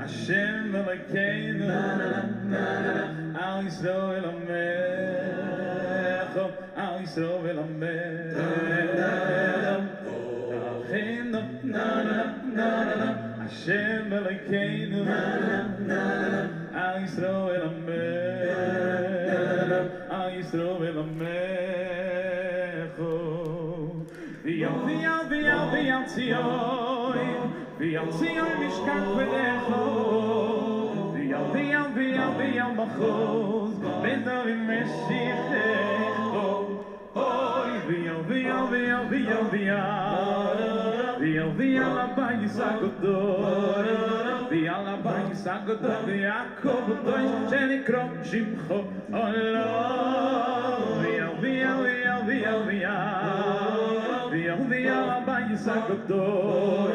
Hashem Elokeinu Al Yisrael Elamecho Al Yisrael Elamecho Hashem Elokeinu Al Yisrael Elamecho Al Yisrael Elamecho V'yal Tzion V'yal Tzion Mishkan Kvedecho V'yal Machos B'endavim Meshichecho V'yal Abba Yisagodor V'yal Abba Yisagodor V'yakov Odoy Shenikro Shimcho Olam V'yal Abba Yisagodor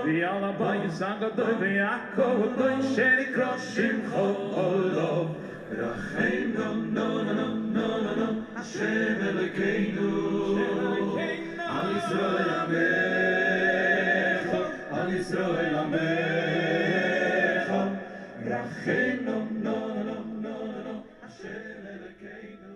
V'yal Abba Yisagodor V'yakov Odoy Shenikro Shimcho Olam Rachem no Hashem Elokeinu Al Yisrael Amecho Al Yisrael Amecho Rachem no Hashem Elokeinu.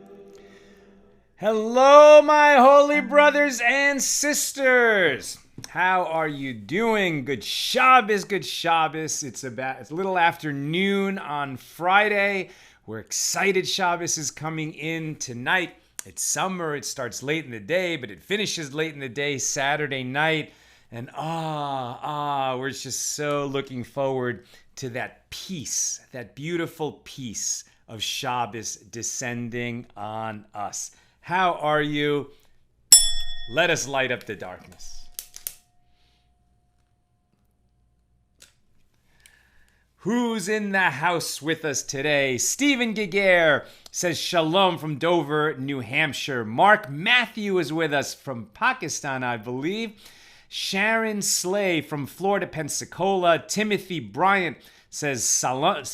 Hello, my holy brothers and sisters. How are you doing? Good Shabbos, good Shabbos. It's a little after noon on Friday. We're excited Shabbos is coming in tonight. It's summer, it starts late in the day, but it finishes late in the day, Saturday night. And we're just so looking forward to that peace, that beautiful peace of Shabbos descending on us. How are you? Let us light up the darkness. Who's in the house with us today? Stephen Giger says shalom from Dover, New Hampshire. Mark Matthew is with us from Pakistan, I believe. Sharon Slay from Florida, Pensacola. Timothy Bryant says salam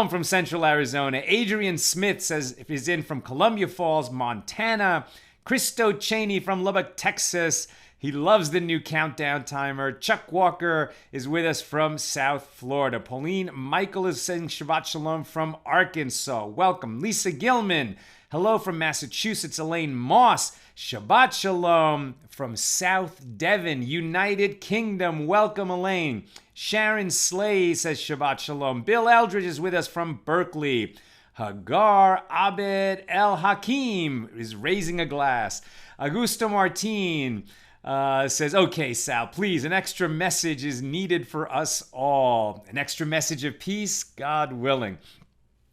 from Central Arizona. Adrian Smith says he's in from Columbia Falls, Montana. Christo Cheney from Lubbock, Texas. He loves the new countdown timer. Chuck Walker is with us from South Florida. Pauline Michael is saying Shabbat Shalom from Arkansas. Welcome. Lisa Gilman. Hello from Massachusetts. Elaine Moss. Shabbat Shalom from South Devon, United Kingdom. Welcome, Elaine. Sharon Slay says Shabbat Shalom. Bill Eldridge is with us from Berkeley. Hagar Abed El Hakim is raising a glass. Augusto Martin says, okay, Sal, please, an extra message is needed for us all. An extra message of peace, God willing.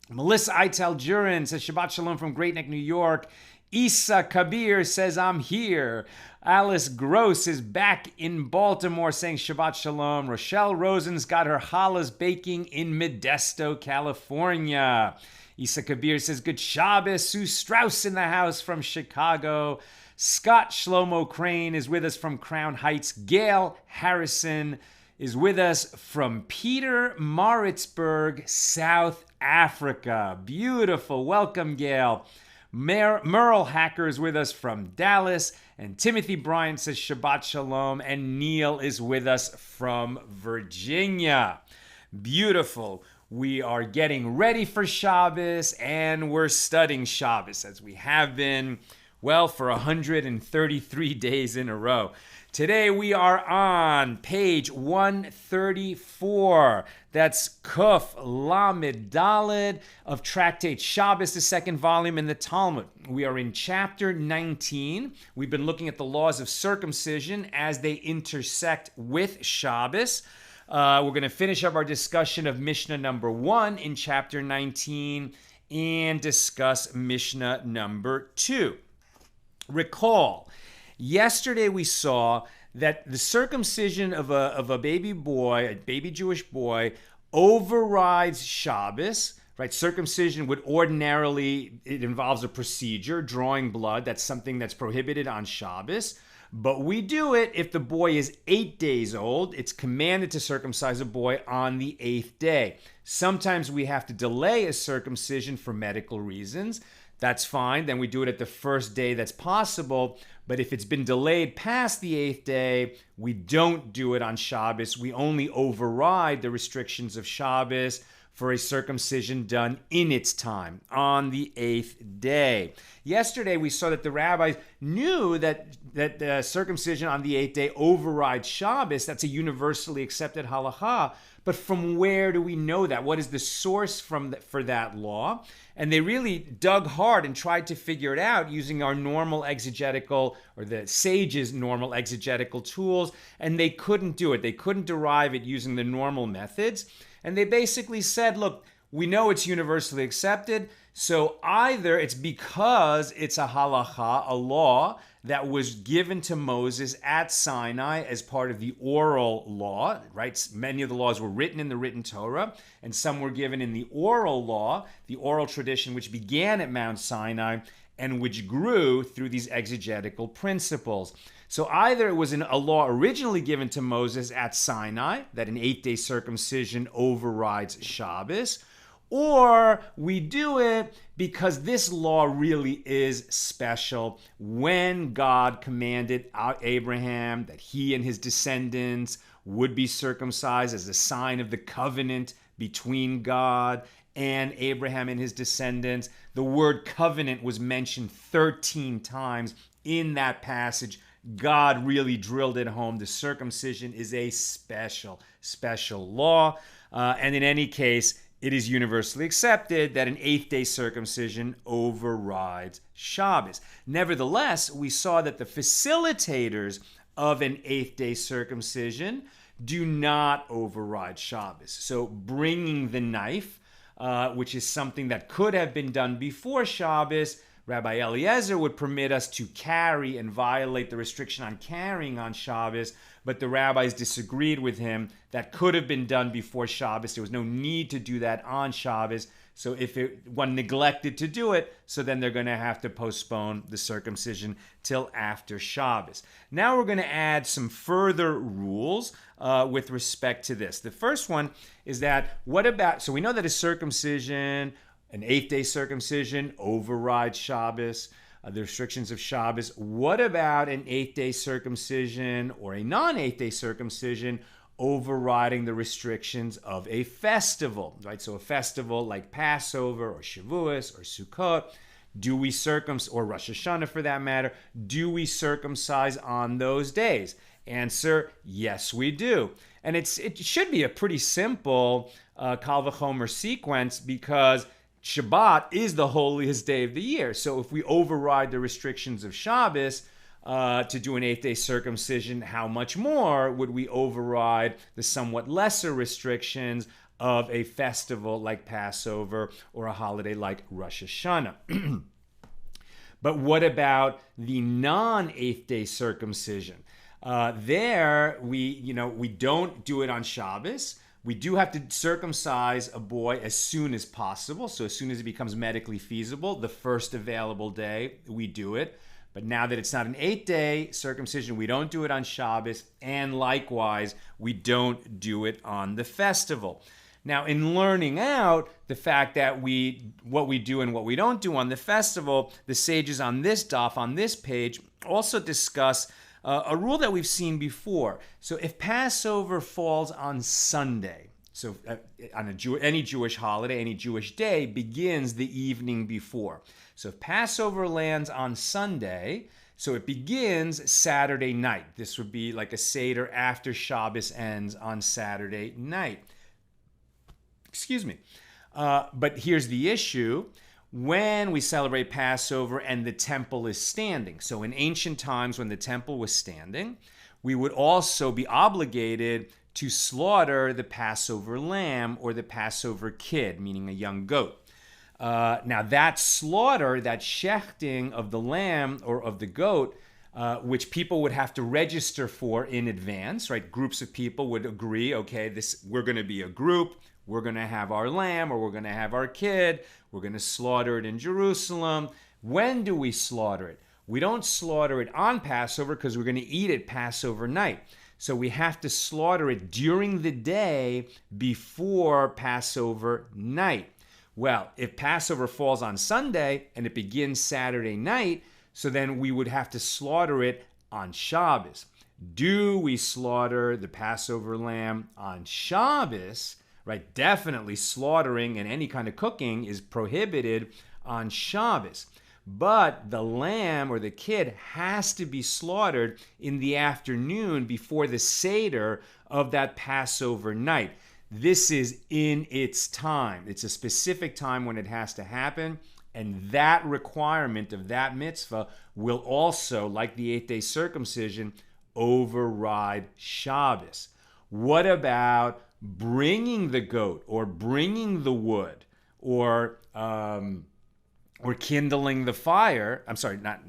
Melissa Eitel Jurin says, Shabbat Shalom from Great Neck, New York. Isa Kabir says, I'm here. Alice Gross is back in Baltimore saying Shabbat Shalom. Rochelle Rosen's got her challahs baking in Modesto, California. Isa Kabir says, good Shabbos. Sue Strauss in the house from Chicago. Scott Shlomo Crane is with us from Crown Heights. Gail Harrison is with us from Peter Maritzburg, South Africa. Beautiful. Welcome, Gail. Merle Hacker is with us from Dallas. And Timothy Bryant says Shabbat Shalom. And Neil is with us from Virginia. Beautiful. We are getting ready for Shabbos and we're studying Shabbos as we have been, well, for 133 days in a row. Today we are on page 134. That's Kuf Lamed Daled of Tractate Shabbos, the second volume in the Talmud. We are in chapter 19. We've been looking at the laws of circumcision as they intersect with Shabbos. We're going to finish up our discussion of Mishnah number 1 in chapter 19 and discuss Mishnah number 2. Recall, yesterday we saw that the circumcision of a baby boy, a baby Jewish boy, overrides Shabbos, right? Circumcision would ordinarily, it involves a procedure, drawing blood. That's something that's prohibited on Shabbos. But we do it if the boy is 8 days old. It's commanded to circumcise a boy on the 8th day. Sometimes we have to delay a circumcision for medical reasons. That's fine. Then we do it at the first day that's possible. But if it's been delayed past the 8th day, we don't do it on Shabbos. We only override the restrictions of Shabbos for a circumcision done in its time, on the 8th day. Yesterday, we saw that the rabbis knew that circumcision on the 8th day overrides Shabbos. That's a universally accepted halakha. But from where do we know that? What is the source for that law? And they really dug hard and tried to figure it out using our normal exegetical, or the sages' normal exegetical tools, and they couldn't do it. They couldn't derive it using the normal methods. And they basically said, look, we know it's universally accepted, so either it's because it's a halakha, a law that was given to Moses at Sinai as part of the oral law, right? Many of the laws were written in the written Torah, and some were given in the oral law, the oral tradition which began at Mount Sinai and which grew through these exegetical principles. So either it was a law originally given to Moses at Sinai, that an 8-day circumcision overrides Shabbos, or we do it because this law really is special. When God commanded Abraham that he and his descendants would be circumcised as a sign of the covenant between God and Abraham and his descendants, the word covenant was mentioned 13 times in that passage. God really drilled it home. The circumcision is a special law. And in any case, it is universally accepted that an 8th-day circumcision overrides Shabbos. Nevertheless, we saw that the facilitators of an 8th-day circumcision do not override Shabbos. So bringing the knife, which is something that could have been done before Shabbos, Rabbi Eliezer would permit us to carry and violate the restriction on carrying on Shabbos, but the rabbis disagreed with him. That could have been done before Shabbos. There was no need to do that on Shabbos. So if one neglected to do it, so then they're going to have to postpone the circumcision till after Shabbos. Now we're going to add some further rules with respect to this. The first one is that so we know that a circumcision, an 8th-day circumcision overrides Shabbos, the restrictions of Shabbos. What about an 8th-day circumcision or a non-8th-day circumcision overriding the restrictions of a festival, right? So a festival like Passover or Shavuos or Sukkot, do we or Rosh Hashanah for that matter, do we circumcise on those days? Answer, yes, we do. And it should be a pretty simple Kal V'chomer sequence, because Shabbat is the holiest day of the year. So if we override the restrictions of Shabbos to do an 8th-day circumcision, how much more would we override the somewhat lesser restrictions of a festival like Passover or a holiday like Rosh Hashanah? But what about the non-8th-day circumcision? There, we don't do it on Shabbos. We do have to circumcise a boy as soon as possible. So as soon as it becomes medically feasible, the first available day, we do it. But now that it's not an 8-day circumcision, we don't do it on Shabbos. And likewise, we don't do it on the festival. Now, in learning out the fact that what we do and what we don't do on the festival, the sages on this daf, on this page, also discuss a rule that we've seen before. So if Passover falls on Sunday, so on any Jewish holiday, any Jewish day begins the evening before. So if Passover lands on Sunday, so it begins Saturday night. This would be like a Seder after Shabbos ends on Saturday night. Excuse me. But here's the issue. When we celebrate Passover and the temple is standing. So in ancient times when the temple was standing, we would also be obligated to slaughter the Passover lamb or the Passover kid, meaning a young goat. Now that slaughter, that shechting of the lamb or of the goat, which people would have to register for in advance, right? Groups of people would agree, okay, we're going to be a group. We're going to have our lamb or we're going to have our kid. We're going to slaughter it in Jerusalem. When do we slaughter it? We don't slaughter it on Passover because we're going to eat it Passover night. So we have to slaughter it during the day before Passover night. Well, if Passover falls on Sunday and it begins Saturday night, so then we would have to slaughter it on Shabbos. Do we slaughter the Passover lamb on Shabbos? Right, definitely slaughtering and any kind of cooking is prohibited on Shabbos. But the lamb or the kid has to be slaughtered in the afternoon before the Seder of that Passover night. This is in its time. It's a specific time when it has to happen. And that requirement of that mitzvah will also, like the 8-day circumcision, override Shabbos. What about bringing the goat or bringing the wood or kindling the fire? I'm sorry, not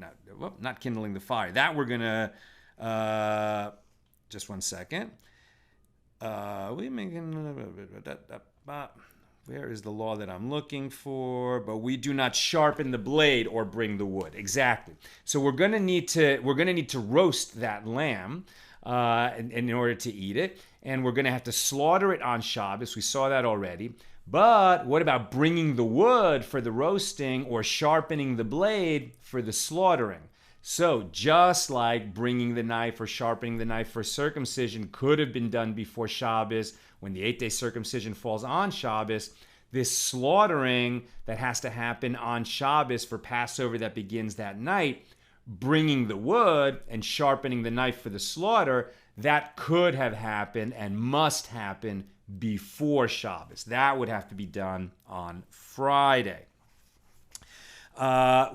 kindling the fire. That we're gonna just one second. Where is the law that I'm looking for? But we do not sharpen the blade or bring the wood. Exactly. So we're gonna need to roast that lamb in order to eat it, and we're gonna have to slaughter it on Shabbos. We saw that already. But what about bringing the wood for the roasting or sharpening the blade for the slaughtering? So just like bringing the knife or sharpening the knife for circumcision could have been done before Shabbos, when the 8-day circumcision falls on Shabbos, this slaughtering that has to happen on Shabbos for Passover that begins that night, bringing the wood and sharpening the knife for the slaughter, that could have happened and must happen before Shabbos. That would have to be done on Friday.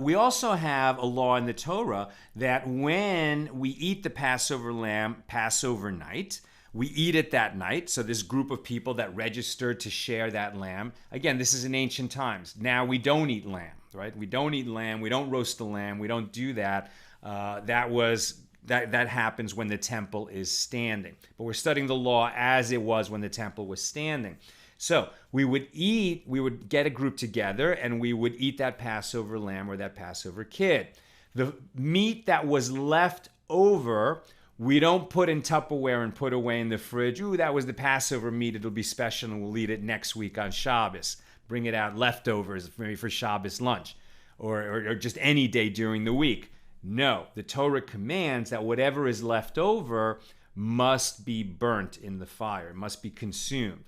We also have a law in the Torah that when we eat the Passover lamb Passover night, we eat it that night. So this group of people that registered to share that lamb, again, this is in ancient times. Now we don't eat lamb, right? We don't eat lamb. We don't roast the lamb. We don't do that. That happens when the temple is standing. But we're studying the law as it was when the temple was standing. So we would get a group together and we would eat that Passover lamb or that Passover kid. The meat that was left over, we don't put in Tupperware and put away in the fridge. Ooh, that was the Passover meat. It'll be special and we'll eat it next week on Shabbos. Bring it out, leftovers, maybe for Shabbos lunch or just any day during the week. No, the Torah commands that whatever is left over must be burnt in the fire, must be consumed.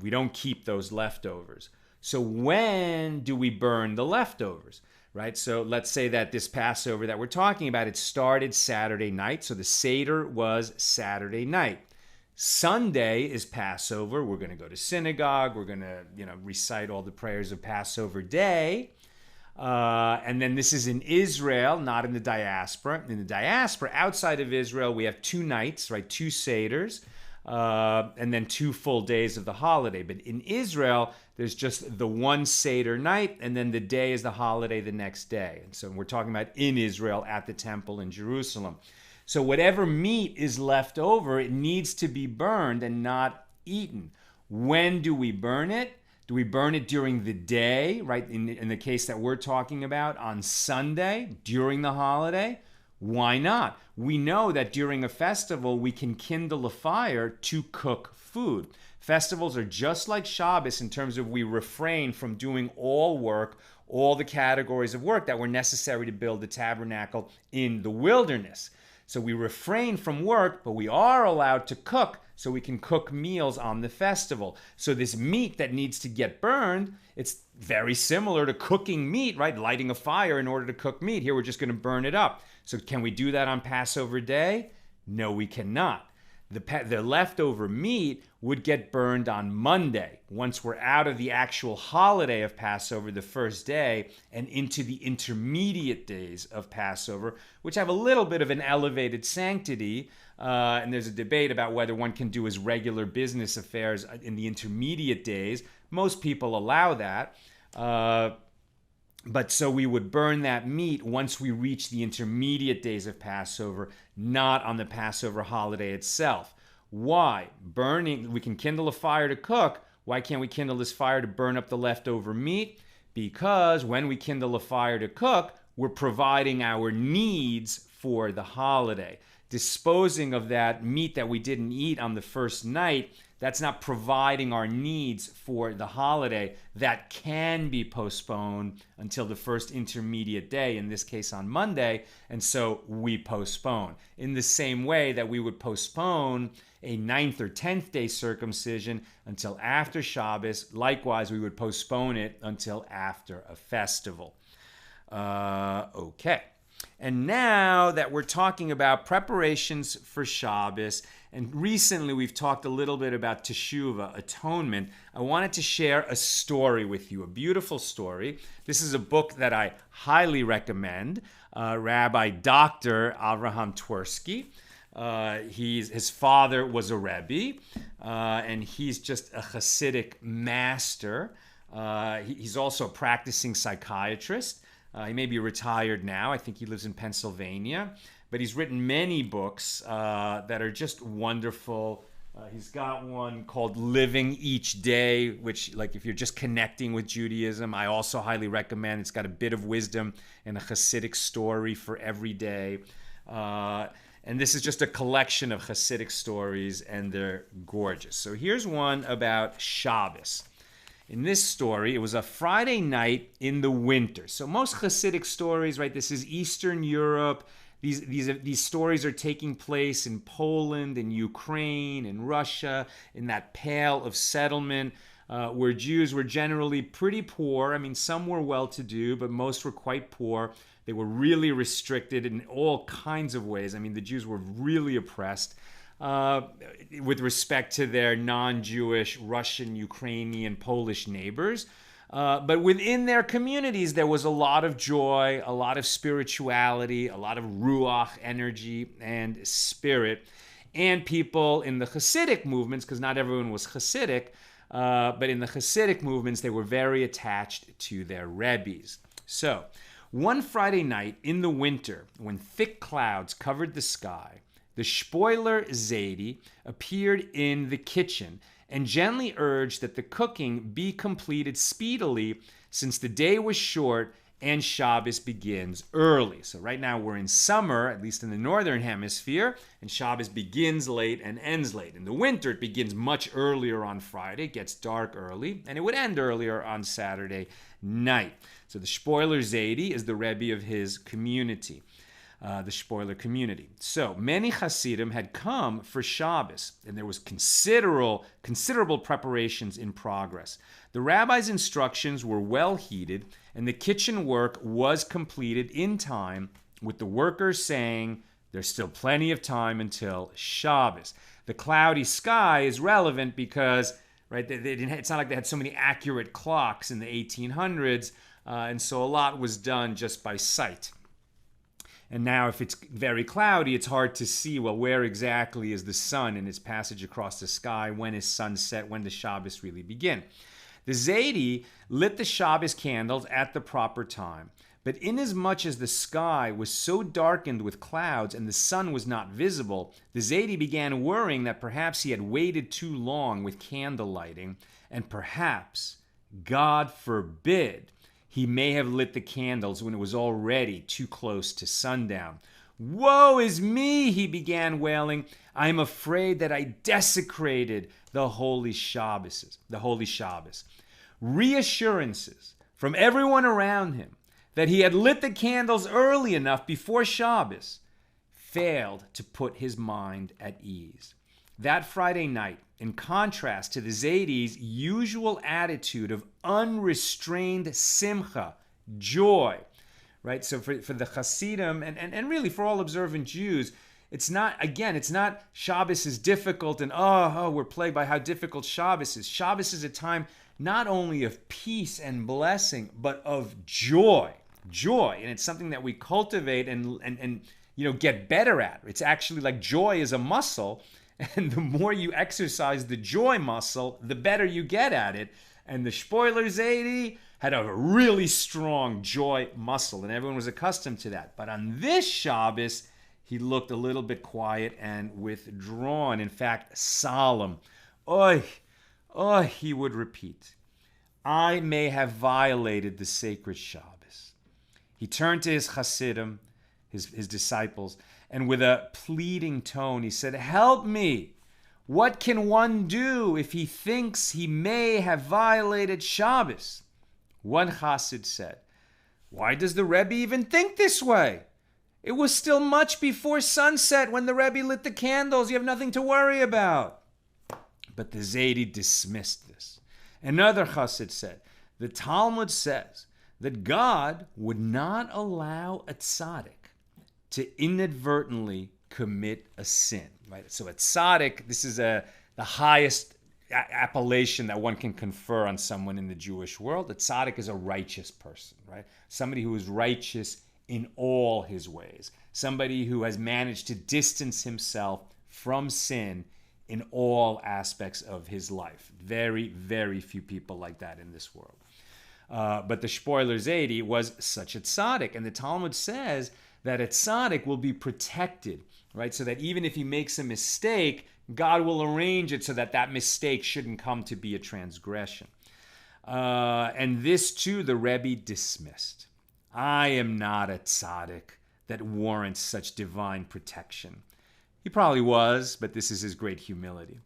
We don't keep those leftovers. So when do we burn the leftovers, right? So let's say that this Passover that we're talking about, it started Saturday night. So the Seder was Saturday night. Sunday is Passover. We're going to go to synagogue. We're going to, recite all the prayers of Passover day. And then this is in Israel, not in the diaspora. In the diaspora, outside of Israel, we have 2 nights, right? 2 Seders. And then 2 full days of the holiday. But in Israel, there's just the 1 Seder night, and then the day is the holiday the next day. And so we're talking about in Israel at the temple in Jerusalem. So whatever meat is left over, it needs to be burned and not eaten. When do we burn it? Do we burn it during the day, right? In the case that we're talking about, on Sunday, during the holiday? Why not? We know that during a festival, we can kindle a fire to cook food. Festivals are just like Shabbos in terms of we refrain from doing all work, all the categories of work that were necessary to build the tabernacle in the wilderness. So we refrain from work, but we are allowed to cook, so we can cook meals on the festival. So this meat that needs to get burned, it's very similar to cooking meat, right? Lighting a fire in order to cook meat. Here we're just going to burn it up. So can we do that on Passover day? No, we cannot. The leftover meat would get burned on Monday, once we're out of the actual holiday of Passover, the first day, and into the intermediate days of Passover, which have a little bit of an elevated sanctity. And there's a debate about whether one can do his regular business affairs in the intermediate days. Most people allow that. But so we would burn that meat once we reach the intermediate days of Passover, not on the Passover holiday itself. Why? Burning, we can kindle a fire to cook. Why can't we kindle this fire to burn up the leftover meat? Because when we kindle a fire to cook, we're providing our needs for the holiday. Disposing of that meat that we didn't eat on the first night, that's not providing our needs for the holiday. That can be postponed until the first intermediate day, in this case on Monday, and so we postpone. In the same way that we would postpone a 9th or 10th day circumcision until after Shabbos, likewise we would postpone it until after a festival. Okay. And now that we're talking about preparations for Shabbos, and recently we've talked a little bit about teshuva, atonement, I wanted to share a story with you, a beautiful story. This is a book that I highly recommend. Rabbi Dr. Avraham Twerski. His father was a Rebbe, and he's just a Hasidic master. He's also a practicing psychiatrist. He may be retired now. I think he lives in Pennsylvania. But he's written many books that are just wonderful. He's got one called Living Each Day, which, like, if you're just connecting with Judaism, I also highly recommend. It's got a bit of wisdom and a Hasidic story for every day. And this is just a collection of Hasidic stories, and they're gorgeous. So here's one about Shabbos. In this story, it was a Friday night in the winter. So most Hasidic stories, right, this is Eastern Europe. These stories are taking place in Poland, in Ukraine, in Russia, in that Pale of settlement, where Jews were generally pretty poor. I mean, some were well-to-do, but most were quite poor. They were really restricted in all kinds of ways. I mean, the Jews were really oppressed with respect to their non-Jewish Russian, Ukrainian, Polish neighbors. But within their communities, there was a lot of joy, a lot of spirituality, a lot of ruach energy and spirit. And people in the Hasidic movements, because not everyone was Hasidic, but in the Hasidic movements, they were very attached to their rebbes. So, one Friday night in the winter, when thick clouds covered the sky, the Shpoler Zeide appeared in the kitchen and gently urged that the cooking be completed speedily, since the day was short and Shabbos begins early. So right now we're in summer, at least in the northern hemisphere, and Shabbos begins late and ends late. In the winter, it begins much earlier on Friday, it gets dark early, and it would end earlier on Saturday night. So the Shpoler Zeide is the Rebbe of his community. The Shpoler community. So many Hasidim had come for Shabbos, and there was considerable preparations in progress. The rabbi's instructions were well heeded, and the kitchen work was completed in time, with the workers saying, there's still plenty of time until Shabbos. The cloudy sky is relevant because, right, it's not like they had so many accurate clocks in the 1800s, and so a lot was done just by sight. And now if it's very cloudy, it's hard to see, well, where exactly is the sun in its passage across the sky? When is sunset? When does Shabbos really begin? The Zeide lit the Shabbos candles at the proper time. But inasmuch as the sky was so darkened with clouds and the sun was not visible, the Zeide began worrying that perhaps he had waited too long with candle lighting, and perhaps, God forbid, he may have lit the candles when it was already too close to sundown. Woe is me, he began wailing. I am afraid that I desecrated the holy Shabbos. Reassurances from everyone around him that he had lit the candles early enough before Shabbos failed to put his mind at ease. That Friday night, in contrast to the Zeide's usual attitude of unrestrained simcha, joy, right? So for the Hasidim and really for all observant Jews, it's not Shabbos is difficult and we're plagued by how difficult Shabbos is. Shabbos is a time not only of peace and blessing, but of joy. Joy, and it's something that we cultivate and get better at. It's actually like joy is a muscle. And the more you exercise the joy muscle, the better you get at it. And the Shpoler Zeide had a really strong joy muscle, and everyone was accustomed to that. But on this Shabbos, he looked a little bit quiet and withdrawn. In fact, solemn. He would repeat. I may have violated the sacred Shabbos. He turned to his Hasidim, his disciples, and with a pleading tone, he said, "Help me! What can one do if he thinks he may have violated Shabbos?" One Chassid said, "Why does the Rebbe even think this way? It was still much before sunset when the Rebbe lit the candles. You have nothing to worry about." But the Zeide dismissed this. Another Chassid said, "The Talmud says that God would not allow a tzaddik to inadvertently commit a sin." Right? So a tzaddik, this is the highest appellation that one can confer on someone in the Jewish world. A tzaddik is a righteous person, right? Somebody who is righteous in all his ways. Somebody who has managed to distance himself from sin in all aspects of his life. Very, very few people like that in this world. But the Shpoler Zeide was such a tzaddik. And the Talmud says that a tzaddik will be protected, right? So that even if he makes a mistake, God will arrange it so that that mistake shouldn't come to be a transgression. And this too, the Rebbe dismissed. "I am not a tzaddik that warrants such divine protection." He probably was, but this is his great humility.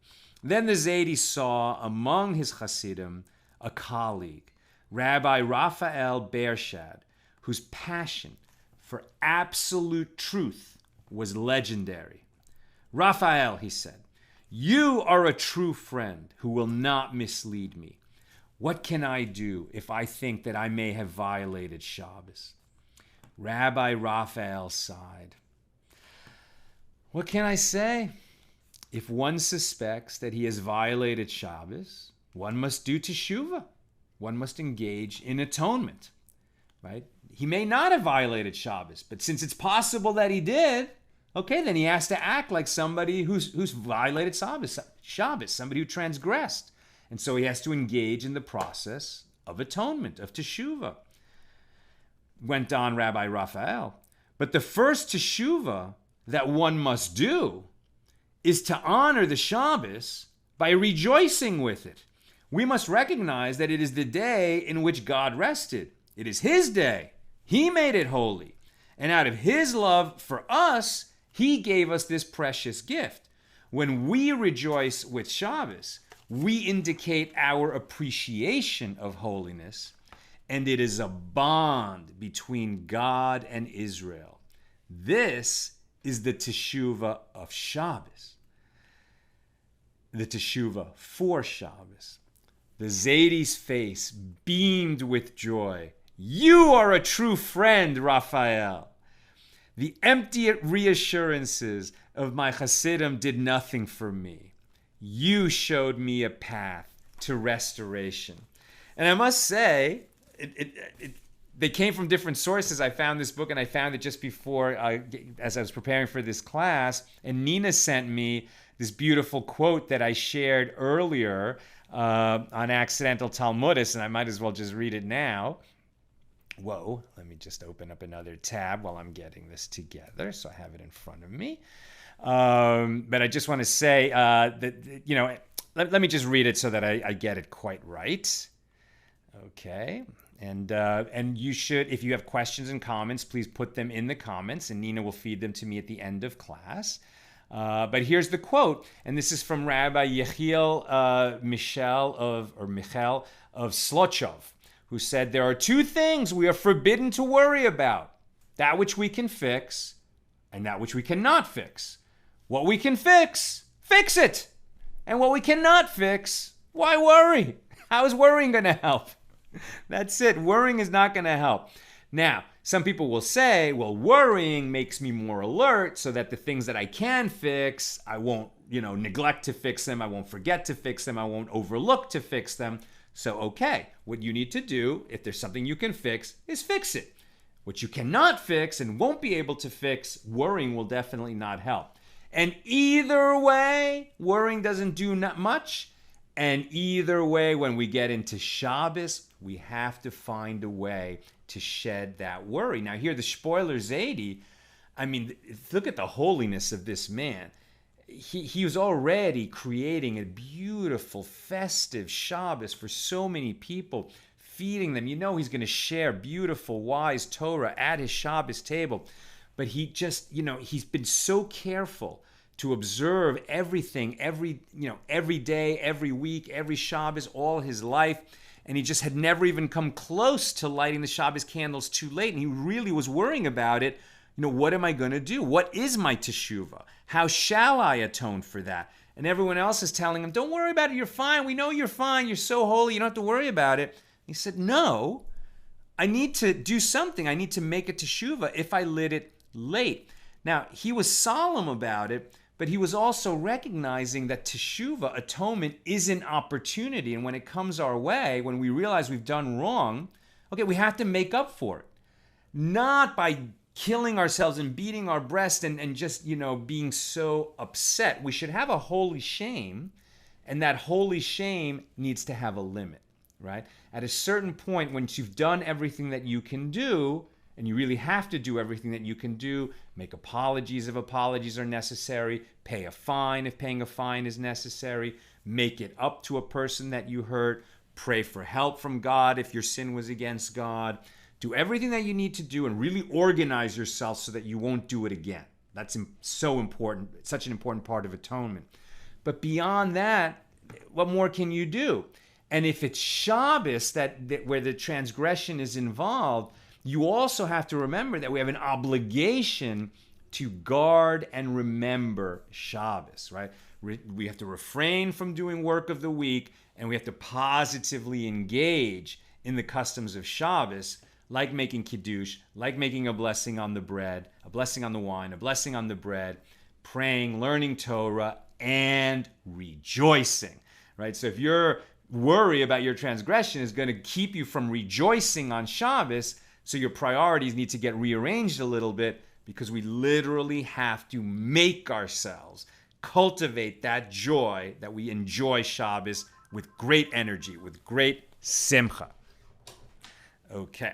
Then the Zeide saw among his Hasidim a colleague, Rabbi Raphael Bershad, whose passion for absolute truth was legendary. "Raphael," he said, "you are a true friend who will not mislead me. What can I do if I think that I may have violated Shabbos?" Rabbi Raphael sighed. "What can I say? If one suspects that he has violated Shabbos, one must do teshuva. One must engage in atonement, right? He may not have violated Shabbos, but since it's possible that he did, okay, then he has to act like somebody who's violated Shabbos, somebody who transgressed. And so he has to engage in the process of atonement, of teshuva." Went on Rabbi Raphael. "But the first teshuva that one must do is to honor the Shabbos by rejoicing with it. We must recognize that it is the day in which God rested. It is his day. He made it holy. And out of his love for us, he gave us this precious gift. When we rejoice with Shabbos, we indicate our appreciation of holiness, and it is a bond between God and Israel. This is the teshuva of Shabbos, the teshuva for Shabbos." The Zeide's face beamed with joy. "You are a true friend, Raphael. The empty reassurances of my Hasidim did nothing for me. You showed me a path to restoration." And I must say, they came from different sources. I found this book, and I found it just before, as I was preparing for this class. And Nina sent me this beautiful quote that I shared earlier on Accidental Talmudist, and I might as well just read it now. Whoa, let me just open up another tab while I'm getting this together, so I have it in front of me. But I just want to say that, you know, let me just read it so that I get it quite right. Okay. And you should, if you have questions and comments, please put them in the comments, and Nina will feed them to me at the end of class. But here's the quote, and this is from Rabbi Yechiel Michel of Slochov, who said, "There are two things we are forbidden to worry about: that which we can fix, and that which we cannot fix. What we can fix, fix it, and what we cannot fix, why worry? How is worrying going to help?" That's it. Worrying is not going to help. Now, some people will say, well, worrying makes me more alert so that the things that I can fix, I won't, neglect to fix them. I won't forget to fix them. I won't overlook to fix them. So, okay, what you need to do, if there's something you can fix, is fix it. What you cannot fix and won't be able to fix, worrying will definitely not help. And either way, worrying doesn't do not much. And either way, when we get into Shabbos, we have to find a way to shed that worry. Now here, the Shpoler Zeide, look at the holiness of this man. He was already creating a beautiful, festive Shabbos for so many people, feeding them. He's going to share beautiful, wise Torah at his Shabbos table. But he just, he's been so careful to observe everything, every day, every week, every Shabbos, all his life. And he just had never even come close to lighting the Shabbos candles too late. And he really was worrying about it. What am I going to do? What is my teshuva? How shall I atone for that? And everyone else is telling him, don't worry about it. You're fine. We know you're fine. You're so holy. You don't have to worry about it. He said, no, I need to do something. I need to make a teshuva if I lit it late. Now, he was solemn about it, but he was also recognizing that teshuva, atonement, is an opportunity. And when it comes our way, when we realize we've done wrong, okay, we have to make up for it. Not by killing ourselves and beating our breast and just, being so upset. We should have a holy shame, and that holy shame needs to have a limit, right? At a certain point, once you've done everything that you can do, and you really have to do everything that you can do, make apologies if apologies are necessary, pay a fine if paying a fine is necessary, make it up to a person that you hurt, pray for help from God if your sin was against God. Do everything that you need to do and really organize yourself so that you won't do it again. That's so important. It's such an important part of atonement. But beyond that, what more can you do? And if it's Shabbos that where the transgression is involved, you also have to remember that we have an obligation to guard and remember Shabbos, right? We have to refrain from doing work of the week, and we have to positively engage in the customs of Shabbos, like making kiddush, like making a blessing on the bread, a blessing on the wine, a blessing on the bread, praying, learning Torah, and rejoicing, right? So if your worry about your transgression is going to keep you from rejoicing on Shabbos, so your priorities need to get rearranged a little bit, because we literally have to make ourselves cultivate that joy that we enjoy Shabbos with great energy, with great simcha. Okay.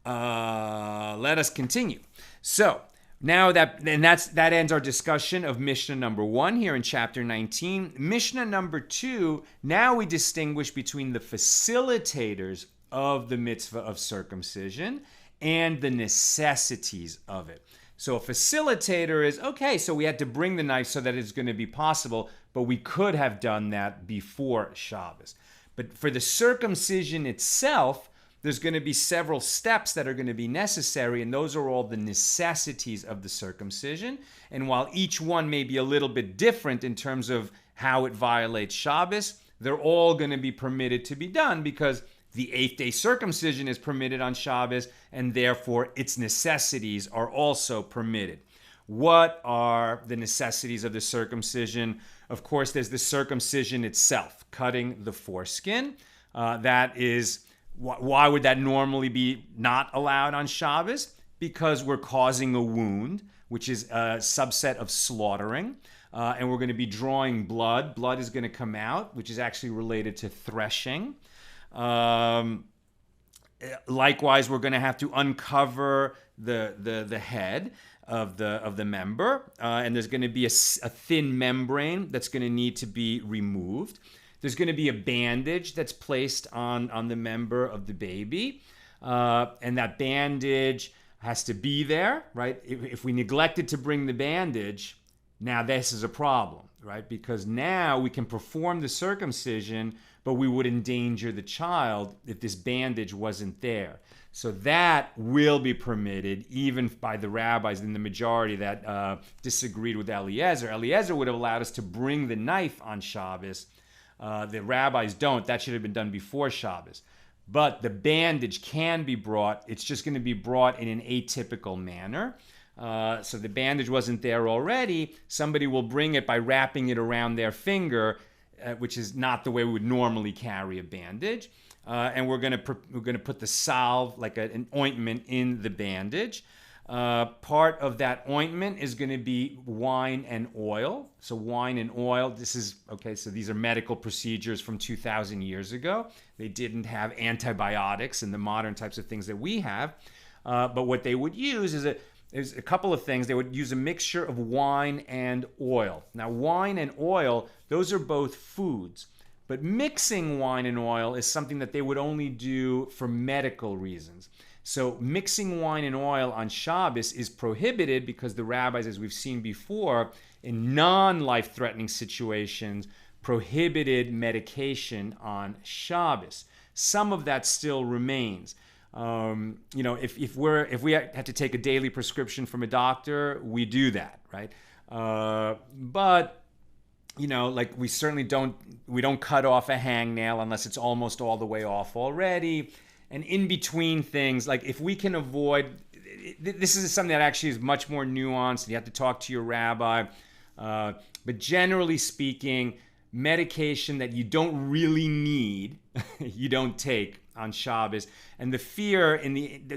Let us continue. So now that ends our discussion of Mishnah number 1 here in chapter 19. Mishnah number 2, now we distinguish between the facilitators of the mitzvah of circumcision and the necessities of it. So a facilitator is, okay, so we had to bring the knife so that it's going to be possible, but we could have done that before Shabbos. But for the circumcision itself, there's going to be several steps that are going to be necessary, and those are all the necessities of the circumcision. And while each one may be a little bit different in terms of how it violates Shabbos, they're all going to be permitted to be done because the 8th-day circumcision is permitted on Shabbos, and therefore its necessities are also permitted. What are the necessities of the circumcision? Of course, there's the circumcision itself, cutting the foreskin. That is, why would that normally be not allowed on Shabbos? Because we're causing a wound, which is a subset of slaughtering. And we're going to be drawing blood. Blood is going to come out, which is actually related to threshing. Likewise, we're going to have to uncover the head of the member, and there's going to be a thin membrane that's going to need to be removed. There's going to be a bandage that's placed on the member of the baby, and that bandage has to be there, right? If we neglected to bring the bandage, now this is a problem, right? Because now we can perform the circumcision, but we would endanger the child if this bandage wasn't there. So that will be permitted even by the rabbis in the majority that disagreed with Eliezer. Eliezer would have allowed us to bring the knife on Shabbos. The rabbis don't. That should have been done before Shabbos. But the bandage can be brought. It's just going to be brought in an atypical manner. So the bandage wasn't there already. Somebody will bring it by wrapping it around their finger, which is not the way we would normally carry a bandage. And we're going to put the salve, like an ointment, in the bandage. Part of that ointment is going to be wine and oil. So wine and oil, so these are medical procedures from 2,000 years ago. They didn't have antibiotics and the modern types of things that we have. But what they would use is a couple of things. They would use a mixture of wine and oil. Now, wine and oil, those are both foods. But mixing wine and oil is something that they would only do for medical reasons. So mixing wine and oil on Shabbos is prohibited because the rabbis, as we've seen before, in non-life-threatening situations, prohibited medication on Shabbos. Some of that still remains. If we had to take a daily prescription from a doctor, we do that, right? But like we certainly don't cut off a hangnail unless it's almost all the way off already. And in between things, like if we can avoid, this is something that actually is much more nuanced. You have to talk to your rabbi. But generally speaking, medication that you don't really need, you don't take on Shabbos. And the fear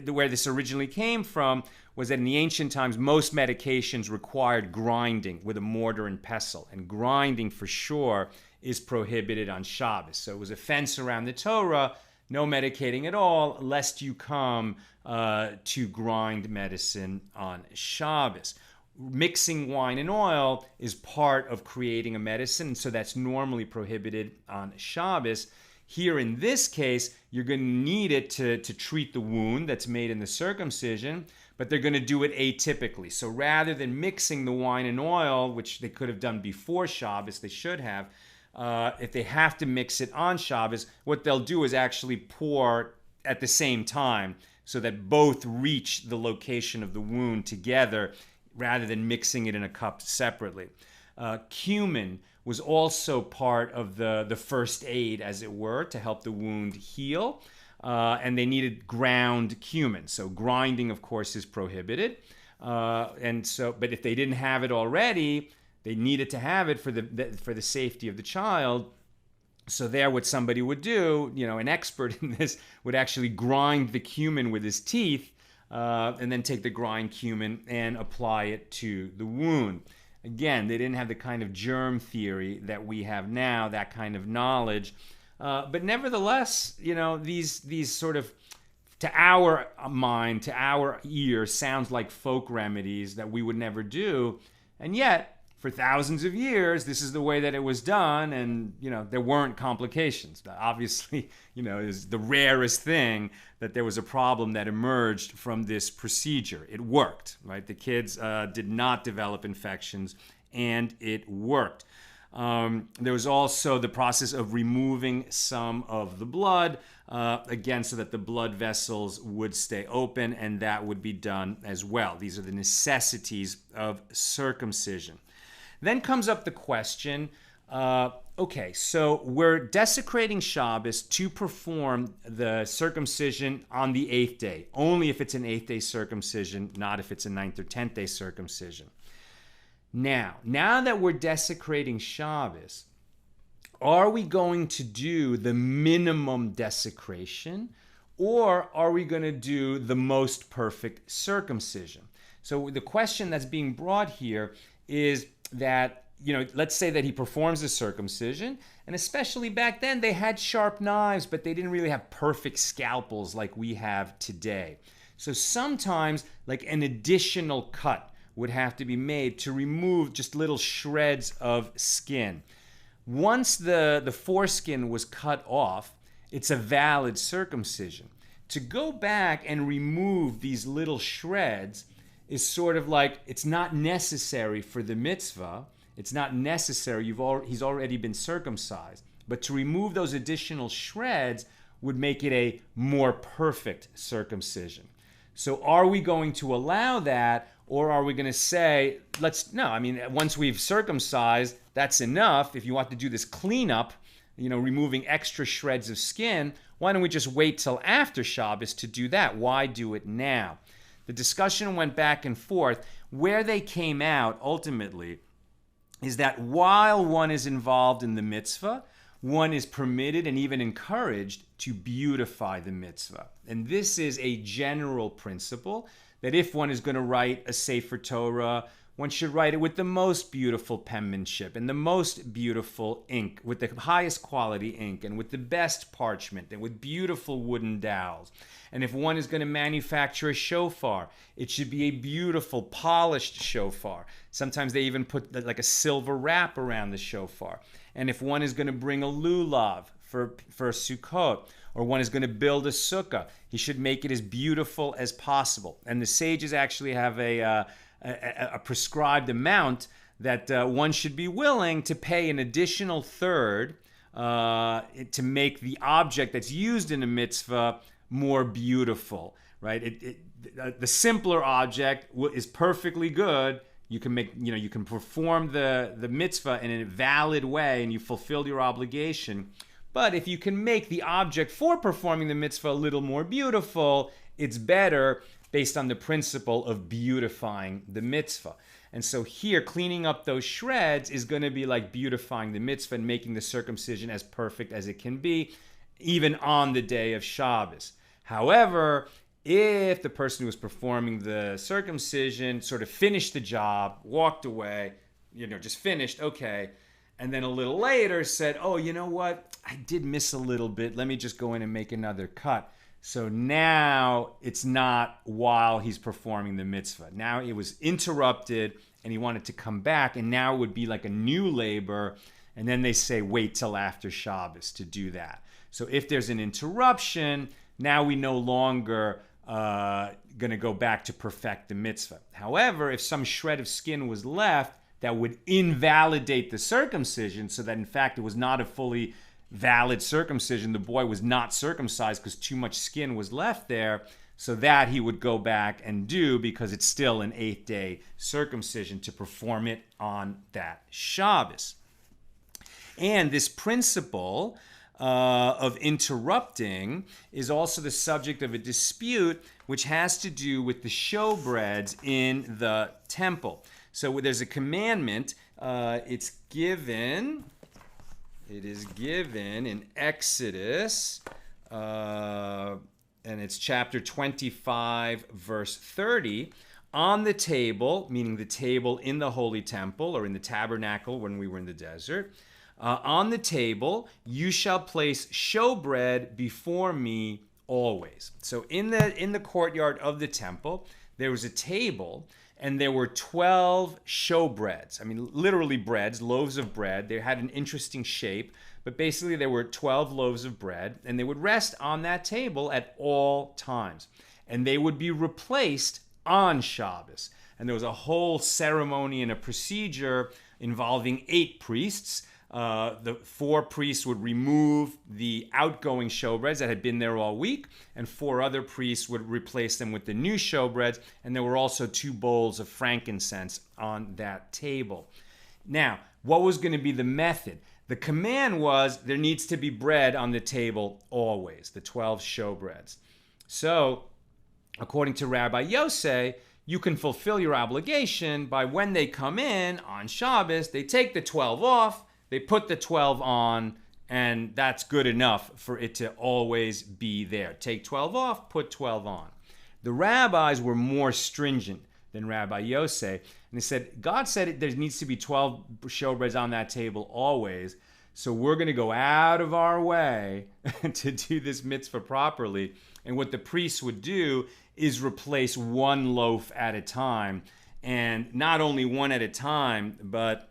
where this originally came from was that in the ancient times, most medications required grinding with a mortar and pestle. And grinding for sure is prohibited on Shabbos. So it was a fence around the Torah, no medicating at all, lest you come to grind medicine on Shabbos. Mixing wine and oil is part of creating a medicine, so that's normally prohibited on Shabbos. Here in this case, you're going to need it to treat the wound that's made in the circumcision, but they're going to do it atypically. So rather than mixing the wine and oil, which they could have done before Shabbos, they should have, if they have to mix it on Shabbos, what they'll do is actually pour at the same time so that both reach the location of the wound together rather than mixing it in a cup separately. Cumin was also part of the first aid, as it were, to help the wound heal. And they needed ground cumin. So grinding, of course, is prohibited. But if they didn't have it already, they needed to have it for the safety of the child. So there, what somebody would do, an expert in this, would actually grind the cumin with his teeth, and then take the grind cumin and apply it to the wound. Again, they didn't have the kind of germ theory that we have now, that kind of knowledge. But nevertheless, these sort of, to our mind, to our ear, sounds like folk remedies that we would never do. And yet, for thousands of years, this is the way that it was done, and there weren't complications. Obviously, it is the rarest thing that there was a problem that emerged from this procedure. It worked, right? The kids did not develop infections, and it worked. There was also the process of removing some of the blood, again, so that the blood vessels would stay open, and that would be done as well. These are the necessities of circumcision. Then comes up the question, okay, so we're desecrating Shabbos to perform the circumcision on the 8th day, only if it's an 8th day circumcision, not if it's a 9th or 10th day circumcision. Now that we're desecrating Shabbos, are we going to do the minimum desecration, or are we going to do the most perfect circumcision? So the question that's being brought here is that, let's say that he performs the circumcision, and especially back then, they had sharp knives, but they didn't really have perfect scalpels like we have today. So sometimes, like an additional cut would have to be made to remove just little shreds of skin. Once the foreskin was cut off, it's a valid circumcision. To go back and remove these little shreds is sort of like, it's not necessary for the mitzvah. It's not necessary. He's already been circumcised. But to remove those additional shreds would make it a more perfect circumcision. So are we going to allow that, or are we going to say, once we've circumcised, that's enough. If you want to do this cleanup, removing extra shreds of skin, why don't we just wait till after Shabbos to do that? Why do it now? The discussion went back and forth. Where they came out ultimately is that while one is involved in the mitzvah, one is permitted and even encouraged to beautify the mitzvah. And this is a general principle that if one is going to write a Sefer Torah one should write it with the most beautiful penmanship and the most beautiful ink, with the highest quality ink and with the best parchment and with beautiful wooden dowels. And if one is going to manufacture a shofar, it should be a beautiful, polished shofar. Sometimes they even put like a silver wrap around the shofar. And if one is going to bring a lulav for Sukkot, or one is going to build a sukkah, he should make it as beautiful as possible. And the sages actually have a prescribed amount that one should be willing to pay an additional third to make the object that's used in a mitzvah more beautiful, right? The simpler object is perfectly good. You can perform the mitzvah in a valid way, and you fulfill your obligation. But if you can make the object for performing the mitzvah a little more beautiful, it's better, based on the principle of beautifying the mitzvah. And so here, cleaning up those shreds is going to be like beautifying the mitzvah and making the circumcision as perfect as it can be, even on the day of Shabbos. However, if the person who was performing the circumcision sort of finished the job, walked away, just finished, okay, and then a little later said, oh, you know what? I did miss a little bit. Let me just go in and make another cut. So now it's not while he's performing the mitzvah. Now it was interrupted and he wanted to come back, and now it would be like a new labor. And then they say, wait till after Shabbos to do that. So if there's an interruption, now we no longer going to go back to perfect the mitzvah. However, if some shred of skin was left that would invalidate the circumcision, so that in fact it was not a fully valid circumcision, the boy was not circumcised because too much skin was left there, so that he would go back and do, because it's still an 8th-day circumcision, to perform it on that Shabbos. And this principle of interrupting is also the subject of a dispute which has to do with the showbreads in the temple. So there's a commandment. It is given in Exodus, and it's chapter 25, verse 30. On the table, meaning the table in the holy temple or in the tabernacle when we were in the desert, on the table you shall place showbread before me always. So in the courtyard of the temple, there was a table, and there were 12 showbreads. I mean, literally breads, loaves of bread. They had an interesting shape, but basically there were 12 loaves of bread, and they would rest on that table at all times. And they would be replaced on Shabbos. And there was a whole ceremony and a procedure involving 8 priests. The 4 priests would remove the outgoing showbreads that had been there all week, and 4 other priests would replace them with the new showbreads, and there were also 2 bowls of frankincense on that table. Now, what was going to be the method? The command was there needs to be bread on the table always, the 12 showbreads. So, according to Rabbi Yosef, you can fulfill your obligation by when they come in on Shabbos, they take the 12 off, they put the 12 on, and that's good enough for it to always be there. Take 12 off, put 12 on. The rabbis were more stringent than Rabbi Yosef, and they said, God said there needs to be 12 showbreads on that table always, so we're going to go out of our way to do this mitzvah properly. And what the priests would do is replace 1 loaf at a time, and not only one at a time, but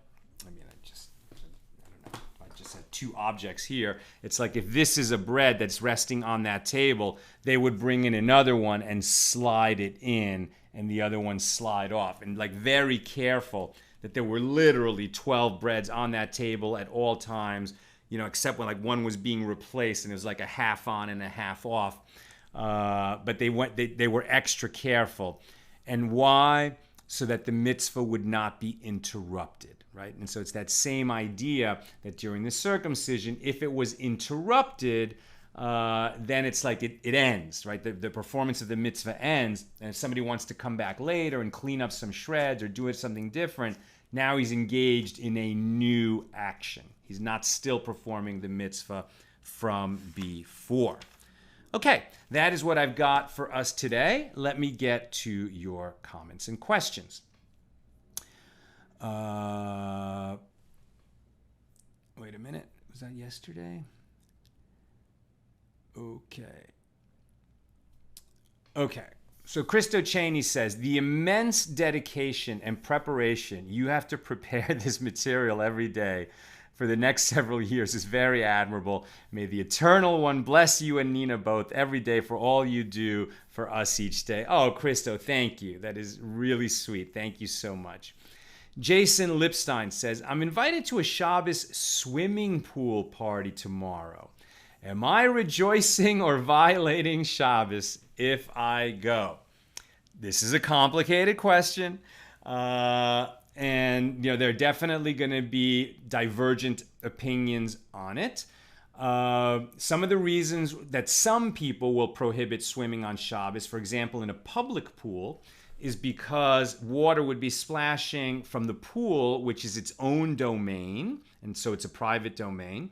2 objects here. It's like if this is a bread that's resting on that table, they would bring in another one and slide it in, and the other one slide off. And like very careful that there were literally 12 breads on that table at all times, except when like one was being replaced and it was like a half on and a half off. But they were extra careful. And why? So that the mitzvah would not be interrupted. Right? And so it's that same idea that during the circumcision, if it was interrupted, then it's like it ends, right? The performance of the mitzvah ends, and if somebody wants to come back later and clean up some shreds or do something different, now he's engaged in a new action. He's not still performing the mitzvah from before. Okay, that is what I've got for us today. Let me get to your comments and questions. Wait a minute. Was that yesterday? Okay. So Christo Cheney says, the immense dedication and preparation you have to prepare this material every day for the next several years is very admirable. May the Eternal One bless you and Nina both every day for all you do for us each day. Oh, Christo, thank you. That is really sweet. Thank you so much. Jason Lipstein says, I'm invited to a Shabbos swimming pool party tomorrow. Am I rejoicing or violating Shabbos if I go? This is a complicated question. And there are definitely going to be divergent opinions on it. Some of the reasons that some people will prohibit swimming on Shabbos, for example, in a public pool, is because water would be splashing from the pool, which is its own domain, and so it's a private domain,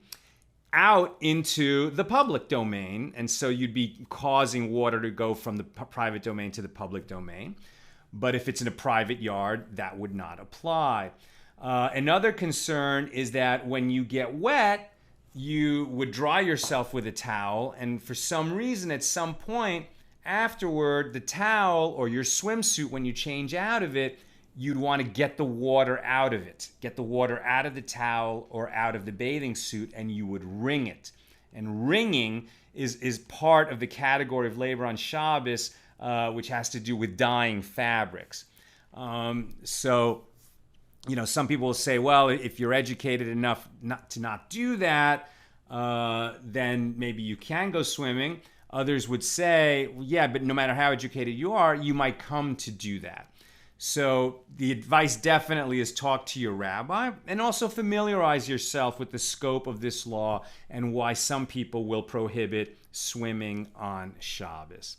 out into the public domain, and so you'd be causing water to go from the private domain to the public domain. But if it's in a private yard, that would not apply. Another concern is that when you get wet, you would dry yourself with a towel, and for some reason, at some point afterward, the towel or your swimsuit, when you change out of it, you'd want to get the water out of it. Get the water out of the towel or out of the bathing suit, and you would wring it. And wringing is part of the category of labor on Shabbos, which has to do with dyeing fabrics. So, some people will say, well, if you're educated enough not do that, then maybe you can go swimming. Others would say, yeah, but no matter how educated you are, you might come to do that. So the advice definitely is talk to your rabbi and also familiarize yourself with the scope of this law and why some people will prohibit swimming on Shabbos.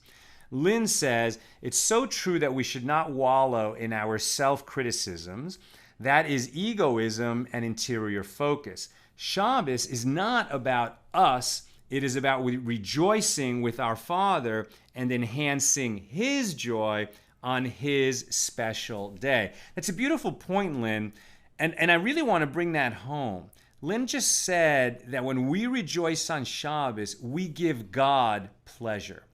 Lynn says, it's so true that we should not wallow in our self-criticisms. That is egoism and interior focus. Shabbos is not about us. It is about rejoicing with our Father and enhancing His joy on His special day. That's a beautiful point, Lynn, and I really want to bring that home. Lynn just said that when we rejoice on Shabbos, we give God pleasure.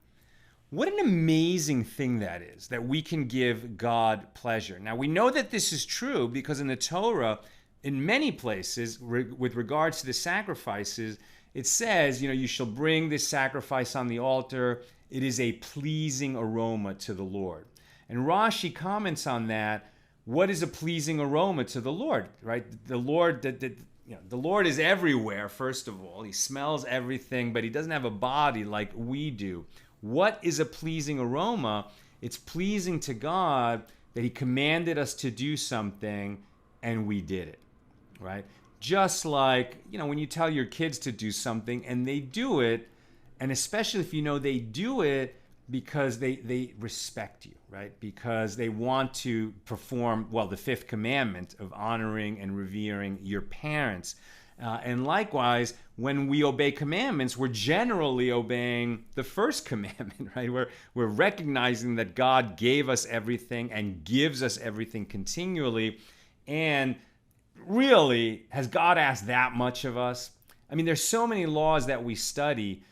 What an amazing thing that is, that we can give God pleasure. Now, we know that this is true because in the Torah, in many places, with regards to the sacrifices, it says, you shall bring this sacrifice on the altar. It is a pleasing aroma to the Lord. And Rashi comments on that. What is a pleasing aroma to the Lord, right? The Lord, the Lord is everywhere, first of all. He smells everything, but He doesn't have a body like we do. What is a pleasing aroma? It's pleasing to God that He commanded us to do something and we did it, right? Just like, when you tell your kids to do something and they do it, and especially if they do it because they respect you, right? Because they want to perform, the fifth commandment of honoring and revering your parents. And likewise, when we obey commandments, we're generally obeying the first commandment, right? We're recognizing that God gave us everything and gives us everything continually. And really, has God asked that much of us? I mean, there's so many laws that we study,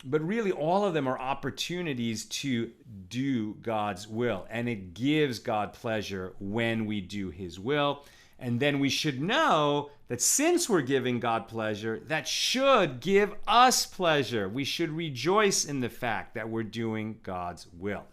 but really all of them are opportunities to do God's will. And it gives God pleasure when we do His will. And then we should know that since we're giving God pleasure, that should give us pleasure. We should rejoice in the fact that we're doing God's will.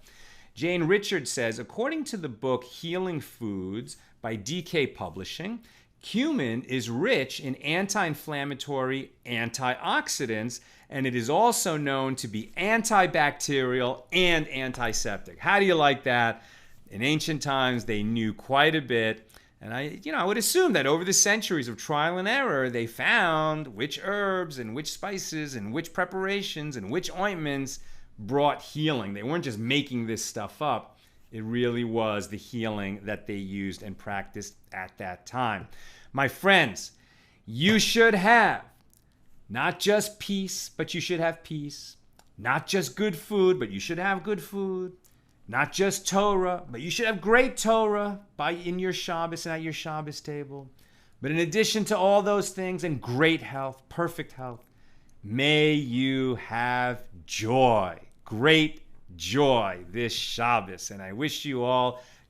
Jane Richards says, according to the book Healing Foods by DK Publishing, cumin is rich in anti-inflammatory antioxidants, and it is also known to be antibacterial and antiseptic. How do you like that? In ancient times, they knew quite a bit. And I would assume that over the centuries of trial and error, they found which herbs and which spices and which preparations and which ointments brought healing. They weren't just making this stuff up. It really was the healing that they used and practiced at that time. My friends, you should have not just peace, but you should have peace. Not just good food, but you should have good food. Not just Torah, but you should have great Torah in your Shabbos and at your Shabbos table. But in addition to all those things and great health, perfect health, may you have joy, great joy this Shabbos. And I wish you all